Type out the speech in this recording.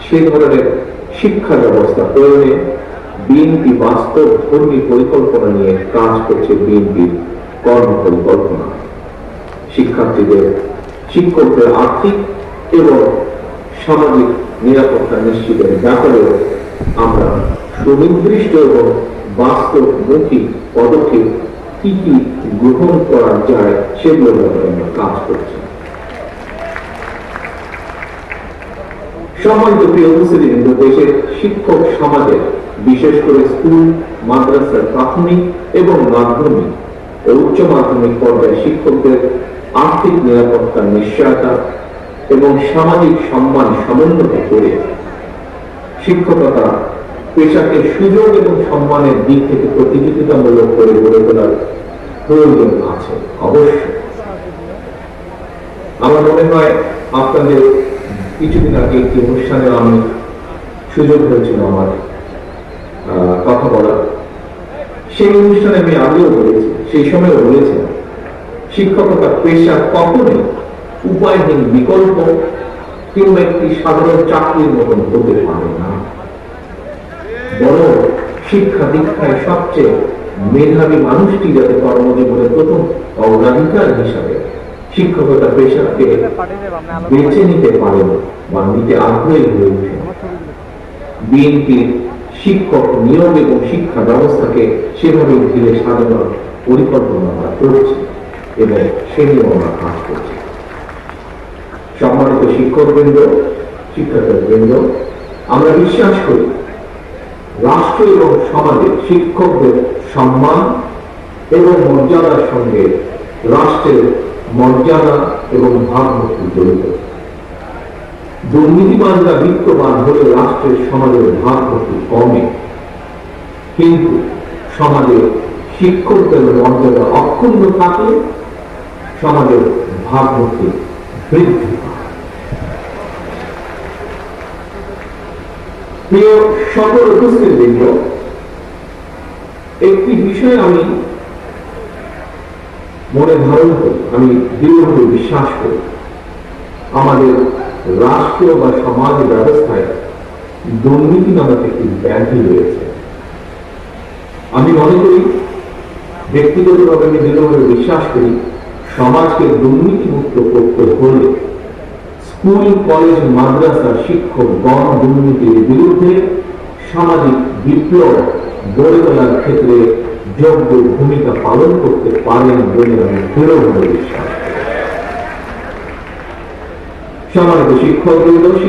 সে ধরনের শিক্ষা ব্যবস্থা প্রয়োগে বিএনপি বাস্তব ধর্মী পরিকল্পনা নিয়ে কাজ করছে। বিএনপির কর্ম পরিকল্পনা শিক্ষার্থীদের, শিক্ষকদের আর্থিক এবং সামাজিক নিরাপত্তা নিশ্চিতের ব্যাপারেও আমরা সুনির্দিষ্ট এবং বাস্তবমুখী পদক্ষেপ কি কি গ্রহণ করা যায় সেগুলোর ব্যাপারে আমরা কাজ করছি। সম্মানিত প্রিয় উপস্থিতিবৃন্দ, দেশের শিক্ষক সমাজের বিশেষ করে স্কুল, মাদ্রাসার প্রাথমিক এবং মাধ্যমিক ও উচ্চ মাধ্যমিক পর্যায়ে শিক্ষকদের আর্থিক নিরাপত্তার নিশ্চয়তা এবং সামাজিক সম্মান সমন্বিত করে শিক্ষকতা পেশাকে সুযোগ এবং সম্মানের দিক থেকে প্রতিযোগিতামূলক করে গড়ে তোলার প্রয়োজন আছে। অবশ্যই আমার মনে হয় আপনাদের কিছুদিন আগে একটি অনুষ্ঠানে আমি সুযোগ হয়েছিল আমার কথা বলার। সেই অনুষ্ঠানে আমি আগেও বলেছি, সেই সময়ও বলেছিলাম, শিক্ষকতা পেশা কখনোই উপায়হীন বিকল্প কিংবা একটি সাধারণ চাকরির মতন হতে পারে না। বরং শিক্ষা দীক্ষায় সবচেয়ে মেধাবী মানুষটি যাতে কর্মজীবনের প্রথম অগ্রাধিকার হিসাবে শিক্ষকতা পেশাকে বেছে নিতে পারেন বা নিতে আগ্রহী হয়ে ওঠে। বিএনপির শিক্ষক নিয়োগ এবং শিক্ষা ব্যবস্থাকে সেভাবে ঘিরে সাজানোর পরিকল্পনা আমরা করছি এবং সে নিয়েও আমরা কাজ করছি। সম্মানিত শিক্ষকবৃন্দ, শিক্ষার্থীবৃন্দ, আমরা বিশ্বাস করি রাষ্ট্র এবং সমাজে শিক্ষকদের সম্মান এবং মর্যাদার সঙ্গে রাষ্ট্রের মর্যাদা এবং ভাবমূর্তি জড়িত। দুর্নীতিবাজরা বিত্তবান হলে রাষ্ট্রের সমাজের ভাবমূর্তি কমে, কিন্তু সমাজে শিক্ষকদের মর্যাদা অক্ষুণ্ণ থাকলে সমাজের ভাবমূর্তি বৃদ্ধি পায়। প্রিয় সকল উপস্থিতবৃন্দ, একটি বিষয় আমি মনে ধারণ করি, আমি দৃঢ়ভাবে বিশ্বাস করি, আমাদের রাষ্ট্র বা সমাজ ব্যবস্থায় দুর্নীতি নামক একটি ব্যাধি রয়েছে। আমি মনে করি, ব্যক্তিগতভাবে আমি দৃঢ়ভাবে বিশ্বাস করি, সমাজকে দুর্নীতিমুক্ত করতে হলে স্কুল, কলেজ, মাদ্রাসার শিক্ষকগণ দুর্নীতির বিরুদ্ধে সামাজিক বিপ্লব গড়ে তোলার ক্ষেত্রে যোগ্য ভূমিকা পালন করতে পারেন বলে আমি দৃঢ়ভাবে বিশ্বাস করি। সম্মানিত শিক্ষকবৃন্দ,